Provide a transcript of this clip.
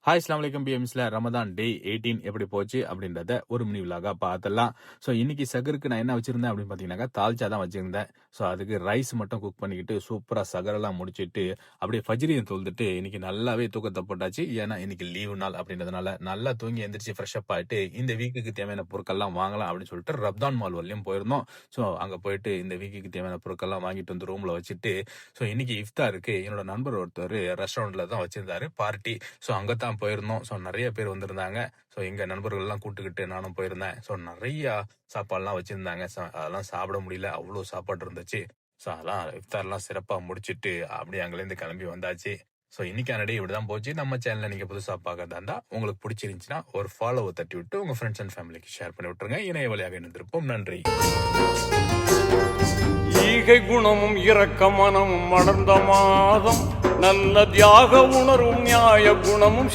Hi அஸ்ஸலாமு அலைக்கும் பிஎம்ஸ்ல ரமதான் டே 18 எப்படி போச்சு அப்படின்றத ஒரு மினி விலாகா பார்த்துடலாம். ஸோ இன்னைக்கு சகருக்கு நான் என்ன வச்சிருந்தேன் அப்படின்னு பார்த்தீங்கன்னாக்கா தால்ச்சா தான் வச்சிருந்தேன். ஸோ அதுக்கு ரைஸ் மட்டும் குக் பண்ணிக்கிட்டு சூப்பராக சகரெல்லாம் முடிச்சிட்டு அப்படியே ஃபஜ்ரியும் தொழுதுட்டு இன்னைக்கு நல்லாவே தூக்கத்தை போட்டாச்சு. ஏன்னா இன்னைக்கு லீவு நாள் அப்படின்றதுனால நல்லா தூங்கி எந்திரிச்சு ஃப்ரெஷ்அப் ஆகிட்டு இந்த வீக்குக்கு தேவையான பொருட்கள்லாம் வாங்கலாம் அப்படின்னு சொல்லிட்டு ரப்தான் மால் வரலையும் போயிருந்தோம். ஸோ அங்கே போயிட்டு இந்த வீக்குக்கு தேவையான பொருட்கள்லாம் வாங்கிட்டு வந்து ரூமில் வச்சுட்டு ஸோ இன்னைக்கு இஃப்தாருக்கு என்னோட நண்பர் ஒருத்தர் ரெஸ்டாரண்ட்ல தான் வச்சிருந்தாரு பார்ட்டி. ஸோ அங்கே தான் போயிருந்தோம். ஸோ நிறைய பேர் வந்திருந்தாங்க. ஸோ எங்கள் நண்பர்கள்லாம் கூப்பிட்டுக்கிட்டு நானும் போயிருந்தேன். ஸோ நிறையா சாப்பாடுலாம் வச்சுருந்தாங்க. ஸோ அதெல்லாம் சாப்பிட முடியல, அவ்வளோ சாப்பாடு இருந்துச்சு. ஸோ அதெல்லாம் இஃப்தார்லாம் சிறப்பாக முடிச்சுட்டு அப்படியே அங்கேருந்து கிளம்பி வந்தாச்சு. ஸோ இன்னைக்கான டே இப்படி தான் போச்சு. நம்ம சேனலை நீங்கள் புதுசாக பார்க்கறதா இருந்தால் உங்களுக்கு பிடிச்சிருந்துச்சுன்னா ஒரு ஃபாலோவை தட்டி விட்டு உங்கள் ஃப்ரெண்ட்ஸ் அண்ட் ஃபேமிலிக்கு ஷேர் பண்ணி விட்டுருங்க. இணைய வழியாக இணைந்திருப்போம். நன்றி. ஈகை குணமும் இரக்க மனமும் மலர்ந்த மாதம், நல்ல தியாக உணர்வும் நியாய குணமும்